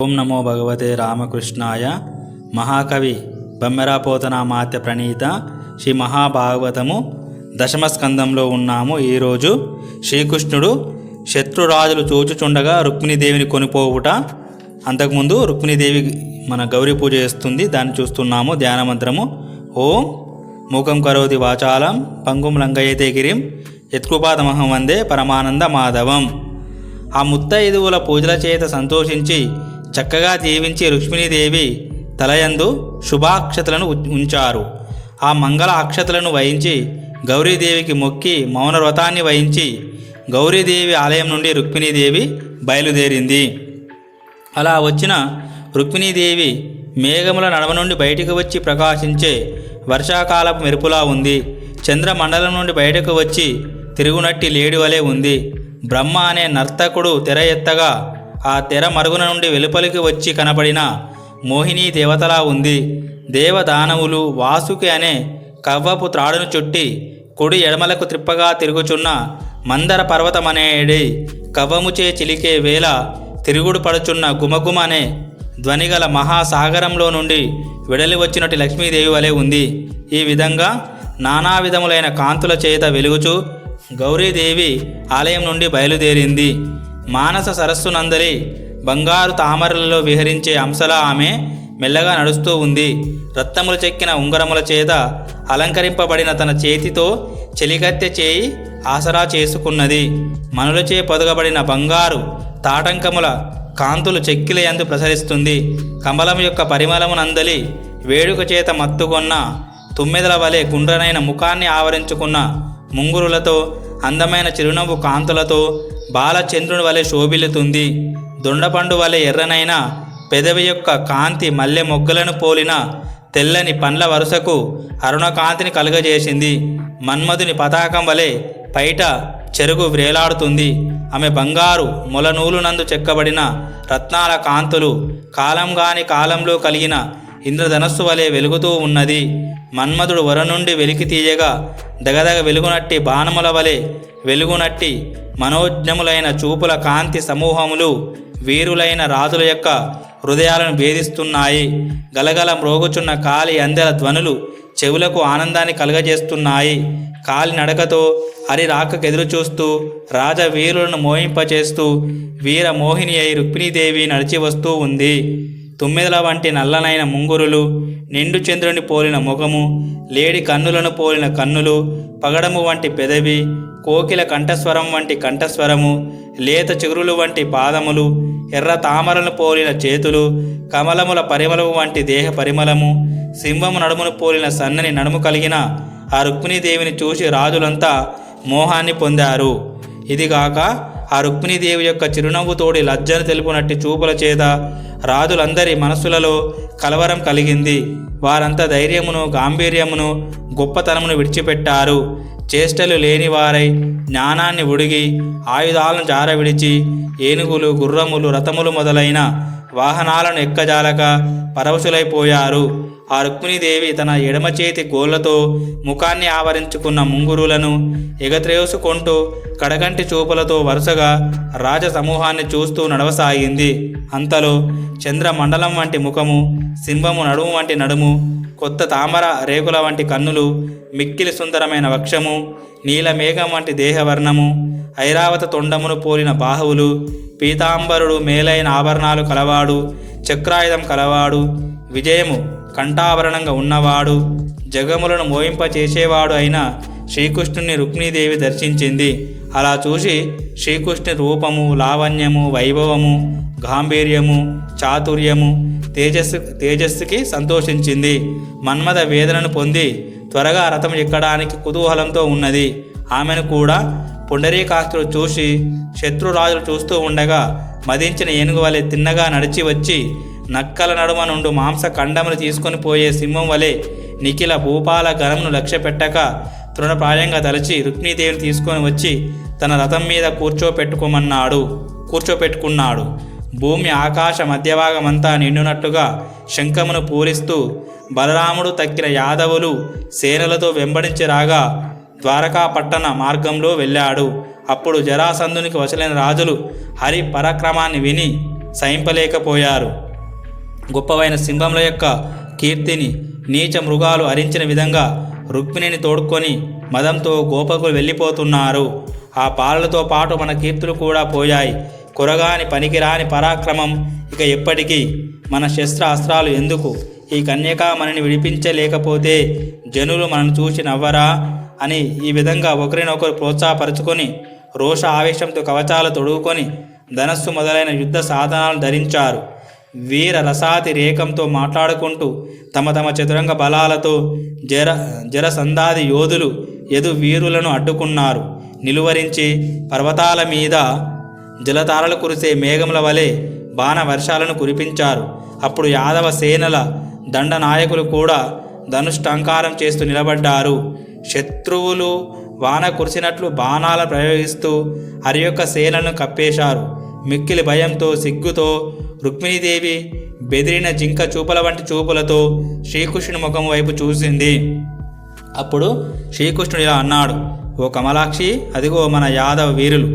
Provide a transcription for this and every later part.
ఓం నమో భగవతే రామకృష్ణాయ. మహాకవి బమ్మెరపోతనామాత్య ప్రణీత శ్రీ మహాభాగవతము దశమ స్కందంలో ఉన్నాము. ఈరోజు శ్రీకృష్ణుడు శత్రురాజులు చూచుచుండగా రుక్మిణీదేవిని కొనిపోవుట, అంతకుముందు రుక్మిణీదేవి మన గౌరీ పూజ చేస్తుంది, దాన్ని చూస్తున్నాము. ధ్యాన మంత్రము ఓం మూకం కరోతి వాచాలం పంగుం లంఘయతే గిరిం యత్కృపాతమహం వందే పరమానంద మాధవం. ఆ ముత్తైదువుల పూజల చేత సంతోషించి చక్కగా దీవించి రుక్మిణీదేవి తలయందు శుభాక్షతలను ఉంచారు. ఆ మంగళ అక్షతలను వహించి గౌరీదేవికి మొక్కి మౌన వ్రతాన్ని వహించి గౌరీదేవి ఆలయం నుండి రుక్మిణీదేవి బయలుదేరింది. అలా వచ్చిన రుక్మిణీదేవి మేఘముల నడమ నుండి బయటికి వచ్చి ప్రకాశించే వర్షాకాలపు మెరుపులా ఉంది. చంద్రమండలం నుండి బయటకు వచ్చి తిరుగునట్టి లేడి వలె ఉంది. బ్రహ్మ అనే నర్తకుడు తెర ఎత్తగా ఆ తెర మరుగున నుండి వెలుపలికి వచ్చి కనపడిన మోహిని దేవతలా ఉంది. దేవదానవులు వాసుకి అనే కవ్వపు త్రాడును చుట్టి కుడి ఎడమలకు త్రిప్పగా తిరుగుచున్న మందర పర్వతమనేడి కవ్వముచే చిలికే వేళ తిరుగుడు పడుచున్న గుమగుమ అనే ధ్వనిగల మహాసాగరంలో నుండి వెడలి వచ్చినట్టు లక్ష్మీదేవి వలె ఉంది. ఈ విధంగా నానా విధములైన కాంతుల చేత వెలుగుచూ గౌరీదేవి ఆలయం నుండి బయలుదేరింది. మానస సరస్సునందలి బంగారు తామరలలో విహరించే అంశలా ఆమె మెల్లగా నడుస్తూ ఉంది. రత్నములు చెక్కిన ఉంగరముల చేత అలంకరింపబడిన తన చేతితో చెలికత్తె చేయి ఆసరా చేసుకున్నది. మనులచే పొదగబడిన బంగారు తాటంకముల కాంతులు చెక్కిల యందు ప్రసరిస్తుంది. కమలం యొక్క పరిమళమునందలి వేడుక చేత మత్తుకొన్న తుమ్మెదల వలె గుండ్రనైన ముఖాన్ని ఆవరించుకున్న ముంగురులతో అందమైన చిరునవ్వు కాంతులతో బాలచంద్రుని వలె శోభిల్లుతుంది. దొండపండు వలె ఎర్రనైన పెదవి యొక్క కాంతి మల్లె మొగ్గలను పోలిన తెల్లని పండ్ల వరుసకు అరుణకాంతిని కలుగజేసింది. మన్మధుని పతాకం వలె పైట చెరుగు వ్రేలాడుతుంది. ఆమె బంగారు మొలనూలునందు చెక్కబడిన రత్నాల కాంతులు కాలంగాని కాలంలో కలిగిన ఇంద్రధనస్సు వలె వెలుగుతూ ఉన్నది. మన్మధుడు వర నుండి వెలికి తీయగా దగదగ వెలుగునట్టి బాణముల వలె వెలుగునట్టి మనోజ్ఞములైన చూపుల కాంతి సమూహములు వీరులైన రాజుల యొక్క హృదయాలను భేదిస్తున్నాయి. గలగల మ్రోగుచున్న కాలి అందెల ధ్వనులు చెవులకు ఆనందాన్ని కలుగజేస్తున్నాయి. కాలి నడకతో హరి రాకకెదురు చూస్తూ రాజవీరులను మోహింపచేస్తూ వీర మోహిని అయి రుక్మిణీదేవి నడిచి వస్తూ ఉంది. తుమ్మెదల వంటి నల్లనైన ముంగురులు, నిండు చంద్రుని పోలిన ముఖము, లేడి కన్నులను పోలిన కన్నులు, పగడము వంటి పెదవి, కోకిల కంఠస్వరం వంటి కంఠస్వరము, లేత చిగురులు వంటి పాదములు, ఎర్ర తామరలను పోలిన చేతులు, కమలముల పరిమళము వంటి దేహ పరిమళము, సింహము నడుమును పోలిన సన్నని నడుము కలిగిన ఆ రుక్మిణీదేవిని చూసి రాజులంతా మోహాన్ని పొందారు. ఇదిగాక ఆ రుక్మిణీదేవి యొక్క చిరునవ్వుతోడి లజ్జను తెలుపునట్టి చూపుల చేత రాజులందరి మనస్సులలో కలవరం కలిగింది. వారంతా ధైర్యమును గాంభీర్యమును గొప్పతనమును విడిచిపెట్టారు. చేష్టలు లేనివారై జ్ఞానాన్ని ఉడిగి ఆయుధాలను జారవిడిచి ఏనుగులు, గుర్రములు, రథములు మొదలైన వాహనాలను ఎక్కజాలక పరవశులైపోయారు. ఆ రుక్మిణీదేవి తన ఎడమ చేతి గోళ్లతో ముఖాన్ని ఆవరించుకున్న ముంగురులను ఎగత్రేసుకుంటూ కడగంటి చూపులతో వరుసగా రాజ సమూహాన్ని చూస్తూ నడవసాగింది. అంతలో చంద్రమండలం వంటి ముఖము, సింహము నడుము వంటి నడుము, కొత్త తామర రేకుల వంటి కన్నులు, మిక్కిలి సుందరమైన వక్షము, నీలమేఘం వంటి దేహవర్ణము, ఐరావత తొండమును పోలిన బాహువులు, పీతాంబరుడు మేలైన ఆభరణాలు కలవాడు, చక్రాయుధం కలవాడు, విజయము కంఠాభరణంగా ఉన్నవాడు, జగములను మోయింపచేసేవాడు అయిన శ్రీకృష్ణుని రుక్మిణీదేవి దర్శించింది. అలా చూసి శ్రీకృష్ణుని రూపము, లావణ్యము, వైభవము, గాంభీర్యము, చాతుర్యము, తేజస్సుకి సంతోషించింది. మన్మథ వేదనను పొంది త్వరగా రథం ఎక్కడానికి కుతూహలంతో ఉన్నది. ఆమెను కూడా పుండరీకాక్షుడు చూసి శత్రురాజులు చూస్తూ ఉండగా మదించిన ఏనుగు వలె తిన్నగా నడిచి వచ్చి నక్కల నడుమ నుండి మాంస ఖండములు తీసుకొని పోయే సింహం వలె నిఖిల భూపాల గణమును లక్ష్య పెట్టక తృణప్రాయంగా తలచి రుక్మిణీదేవిని తీసుకొని వచ్చి తన రథం మీద కూర్చోపెట్టుకున్నాడు. భూమి ఆకాశ మధ్యభాగమంతా నిండునట్టుగా శంఖమును పూరిస్తూ బలరాముడు తక్కిన యాదవులు సేనలతో వెంబడించి రాగా ద్వారకా పట్టణ మార్గంలో వెళ్ళాడు. అప్పుడు జరాసంధునికి వశలైన రాజులు హరి పరాక్రమాన్ని విని సహింపలేకపోయారు. గొప్పవైన సింహముల యొక్క కీర్తిని నీచ మృగాలు హరించిన విధంగా రుక్మిణిని తోడుకొని మదంతో గోపకులు వెళ్ళిపోతున్నారు. ఆ పాలలతో పాటు మన కీర్తులు కూడా పోయాయి. కొరగాని పనికిరాని పరాక్రమం ఇక ఎప్పటికీ? మన శస్త్ర అస్త్రాలు ఎందుకు? ఈ కన్యకామణిని విడిపించలేకపోతే జనులు మనను చూసి నవ్వరా అని ఈ విధంగా ఒకరినొకరు ప్రోత్సాహపరుచుకొని రోష ఆవేశంతో కవచాలు తొడుగుకొని ధనస్సు మొదలైన యుద్ధ సాధనాలు ధరించారు. వీర రసాతి రేకంతో మాట్లాడుకుంటూ తమ తమ చతురంగ బలాలతో జరసంధాది యోధులు యదు వీరులను అడ్డుకున్నారు. నిలువరించి పర్వతాల మీద జలతారలు కురిసే మేఘముల వలె బాణ వర్షాలను కురిపించారు. అప్పుడు యాదవ సేనల దండనాయకులు కూడా ధనుష్టంకారం చేస్తూ నిలబడ్డారు. శత్రువులు వాన కురిసినట్లు బాణాలను ప్రయోగిస్తూ హరి యొక్క సేనలను కప్పేశారు. మిక్కిలి భయంతో సిగ్గుతో రుక్మిణీదేవి బెదిరిన జింక చూపుల వంటి చూపులతో శ్రీకృష్ణుని ముఖం వైపు చూసింది. అప్పుడు శ్రీకృష్ణుడు ఇలా అన్నాడు: ఓ కమలాక్షి, అదిగో మన యాదవ వీరులు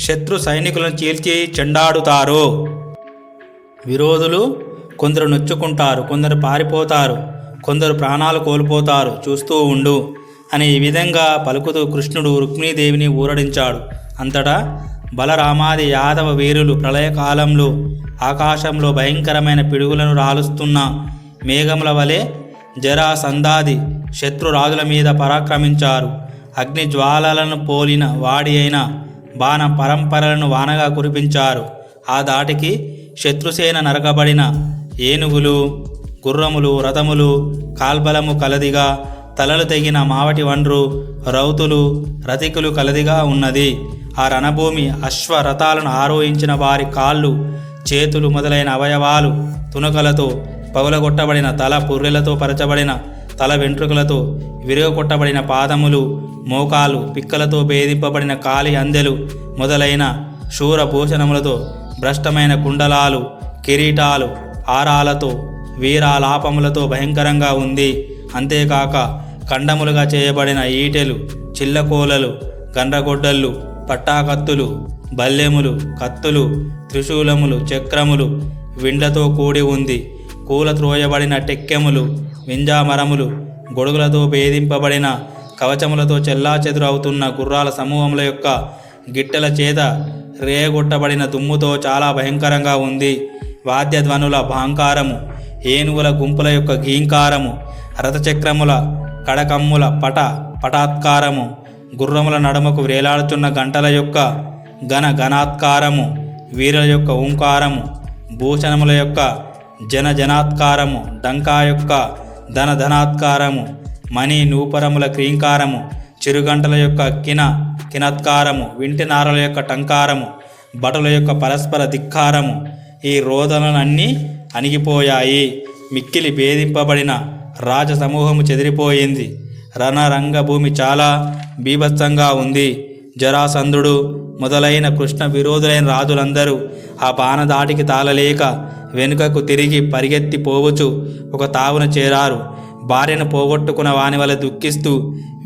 శత్రు సైనికులను చీల్చి చెండాడుతారు. విరోధులు కొందరు నొచ్చుకుంటారు, కొందరు పారిపోతారు, కొందరు ప్రాణాలు కోల్పోతారు, చూస్తూ ఉండు అని ఈ విధంగా పలుకుతూ కృష్ణుడు రుక్మిణీదేవిని ఊరడించాడు. అంతటా బలరామాది యాదవ వీరులు ప్రళయకాలంలో ఆకాశంలో భయంకరమైన పిడుగులను రాలుస్తున్న మేఘముల వలె జరాసంధాది శత్రురాజుల మీద పరాక్రమించారు. అగ్ని జ్వాలలను పోలిన వాడి అయిన బాణ పరంపరలను వానగా కురిపించారు. ఆ దాటికి శత్రుసేన నరకబడిన ఏనుగులు, గుర్రములు, రథములు కాల్బలము కలదిగా, తలలు తెగిన మావటి వండ్రు, రౌతులు, రతికులు కలదిగా ఉన్నది. ఆ రణభూమి అశ్వరథాలను ఆరోహించిన వారి కాళ్ళు, చేతులు మొదలైన అవయవాలు తునకలతో పగులగొట్టబడిన తల, పుర్రెలతో పరచబడిన తల వెంట్రుకలతో విరగొట్టబడిన పాదములు, మోకాలు, పిక్కలతో భేదింపబడిన కాలి అందెలు మొదలైన శూరభూషణములతో భ్రష్టమైన కుండలాలు, కిరీటాలు, ఆరాలతో వీరాలాపములతో భయంకరంగా ఉంది. అంతేకాక ఖండములుగా చేయబడిన ఈటెలు, చిల్లకోలలు, గండ్రగొడ్డళ్ళు, పట్టాకత్తులు, బల్లెములు, కత్తులు, త్రిశూలములు, చక్రములు విండ్లతో కూడి ఉంది. కూలత్రోయబడిన టెక్కెములు, వింజామరములు, గొడుగులతో భేదింపబడిన కవచములతో చెల్లాచెదురు అవుతున్న గుర్రాల సమూహముల యొక్క గిట్టెల చేత రేగొట్టబడిన దుమ్ముతో చాలా భయంకరంగా ఉంది. వాద్యధ్వనుల భాంకారము, ఏనుగుల గుంపుల యొక్క గీంకారము, రథచక్రముల కడకమ్ముల పటాత్కారము, గుర్రముల నడుమకు వేలాడుతున్న గంటల యొక్క గణాత్కారము, వీరుల యొక్క ఓంకారము, భూషణముల యొక్క జనాత్కారము, డంకా యొక్క ధనాత్కారము, మణి నూపరముల క్రీంకారము, చిరుగంటల యొక్క కినత్కారము, వింటినారల యొక్క టంకారము, భటుల యొక్క పరస్పర ధిక్కారము, ఈ రోదనలన్నీ అణిగిపోయాయి. మిక్కిలి భేదింపబడిన రాజసమూహము చెదిరిపోయింది. రణరంగభూమి చాలా బీభత్సంగా ఉంది. జరాసంధుడు మొదలైన కృష్ణ విరోధులైన రాజులందరూ ఆ బాణదాటికి తాళలేక వెనుకకు తిరిగి పరిగెత్తి పోవచ్చు ఒక తావున చేరారు. భార్యను పోగొట్టుకున్న వాని వల్ల దుఃఖిస్తూ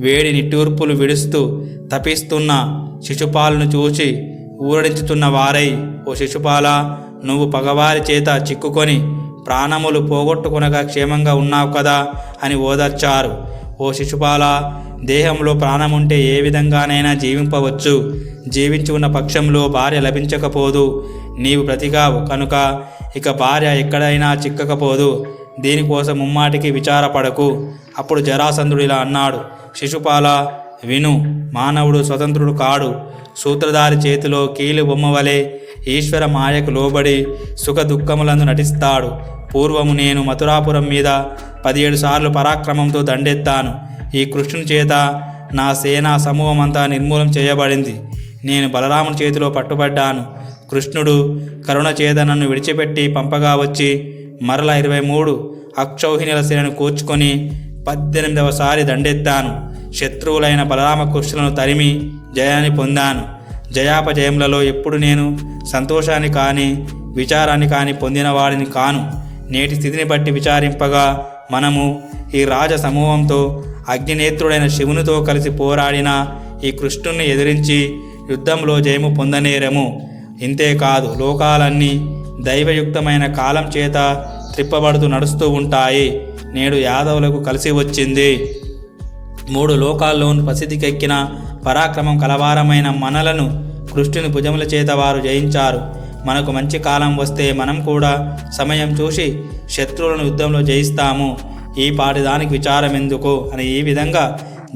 వేడి నిట్టూర్పులు విడుస్తూ తపిస్తున్న శిశుపాలను చూసి ఊరడించుతున్న వారై, ఓ శిశుపాల, నువ్వు పగవారి చేత చిక్కుకొని ప్రాణములు పోగొట్టుకునగా క్షేమంగా ఉన్నావు కదా అని ఓదార్చారు. ఓ శిశుపాల, దేహంలో ప్రాణముంటే ఏ విధంగానైనా జీవింపవచ్చు. జీవించి ఉన్న పక్షంలో భార్య లభించకపోదు. నీవు బ్రతికావు కనుక ఇక భార్య ఎక్కడైనా చిక్కకపోదు. దీనికోసం ముమ్మాటికి విచారపడకు. అప్పుడు జరాసంధుడు ఇలా అన్నాడు: శిశుపాల, విను. మానవుడు స్వతంత్రుడు కాడు. సూత్రధారి చేతిలో కీలు బొమ్మ వలె ఈశ్వర మాయకు లోబడి సుఖ దుఃఖములందు నటిస్తాడు. పూర్వము నేను మథురాపురం మీద 17 సార్లు పరాక్రమంతో దండెత్తాను. ఈ కృష్ణుని చేత నా సేనా సమూహం అంతా నిర్మూలం చేయబడింది. నేను బలరాముని చేతిలో పట్టుబడ్డాను. కృష్ణుడు కరుణ చేత నన్ను విడిచిపెట్టి పంపగా వచ్చి మరల 23 అక్షౌహిణుల సేనను కూర్చుకొని 18వ సారి దండెత్తాను. శత్రువులైన బలరామకృష్ణులను తరిమి జయాన్ని పొందాను. జయాపజయములలో ఎప్పుడు నేను సంతోషాన్ని కానీ విచారాన్ని కానీ పొందిన వాడిని కాను. నేటి స్థితిని బట్టి విచారింపగా మనము ఈ రాజ సమూహంతో అగ్నినేత్రుడైన శివునితో కలిసి పోరాడిన ఈ కృష్ణుణ్ణి ఎదిరించి యుద్ధంలో జయము పొందనేరము. ఇంతేకాదు లోకాలన్నీ దైవయుక్తమైన కాలం చేత త్రిప్పబడుతూ నడుస్తూ ఉంటాయి. నేడు యాదవులకు కలిసి వచ్చింది. 3 లోకాల్లోనూ ప్రసిద్ధికెక్కిన పరాక్రమం కలవారమైన మనలను కృష్ణుని భుజముల చేత వారు జయించారు. మనకు మంచి కాలం వస్తే మనం కూడా సమయం చూసి శత్రువులను యుద్ధంలో జయిస్తాము. ఈ పాటి దానికి విచారం ఎందుకు అని ఈ విధంగా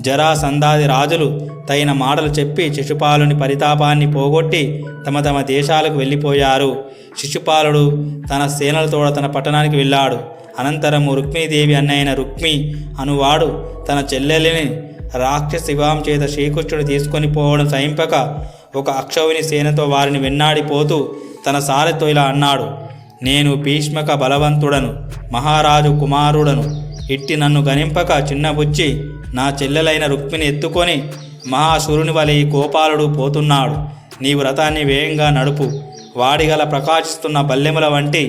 జరాసంధాది రాజులు తగిన మాటలు చెప్పి శిశుపాలుని పరితాపాన్ని పోగొట్టి తమ తమ దేశాలకు వెళ్ళిపోయారు. శిశుపాలుడు తన సేనలతో తన పట్టణానికి వెళ్ళాడు. అనంతరము రుక్మిణీదేవి అన్నైన రుక్మి అనువాడు తన చెల్లెలిని రాక్షస శివాం చేత శ్రీకృష్ణుడు తీసుకొని పోవడం సహింపక ఒక అక్షౌహిణి సేనతో వారిని వెన్నాడిపోతూ తన సారెతో ఇలా అన్నాడు: నేను భీష్మక బలవంతుడను, మహారాజు కుమారుడను. ఇట్టి నన్ను గనింపక చిన్నబుచ్చి నా చెల్లెలైన రుక్మిణి ఎత్తుకొని మహాశూరుని వలె ఈ గోపాలుడు పోతున్నాడు. నీవు రథాన్ని వేగంగా నడుపు. వాడిగల ప్రకాశిస్తున్న బల్లెముల వంటి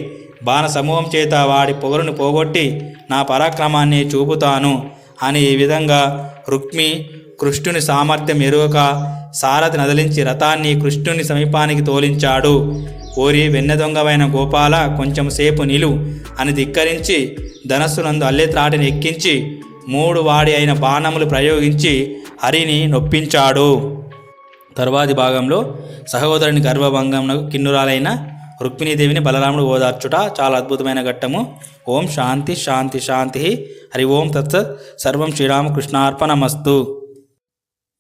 బాణ సమూహం చేత వాడి పొగరును పోగొట్టి నా పరాక్రమాన్ని చూపుతాను అని ఈ విధంగా రుక్మి కృష్ణుని సామర్థ్యం ఎరుగక సారథి నదిలించి రథాన్ని కృష్ణుని సమీపానికి తోలించాడు. ఓరి వెన్నెదొంగవైన గోపాల, కొంచెం సేపు నిలు అని ధిక్కరించి ధనస్సునందు అల్లెత్రాటిని ఎక్కించి 3 వాడి అయిన బాణములు ప్రయోగించి హరిని నొప్పించాడు. తరువాతి భాగంలో సహోదరుని గర్భభంగమునకు కిన్నురాలైన రుక్మిణీదేవిని బలరాముడు ఓదార్చుట చాలా అద్భుతమైన ఘట్టము. ఓం శాంతి శాంతి శాంతి. హరి ఓం తత్సత్. సర్వం శ్రీరామకృష్ణార్పణమస్తు.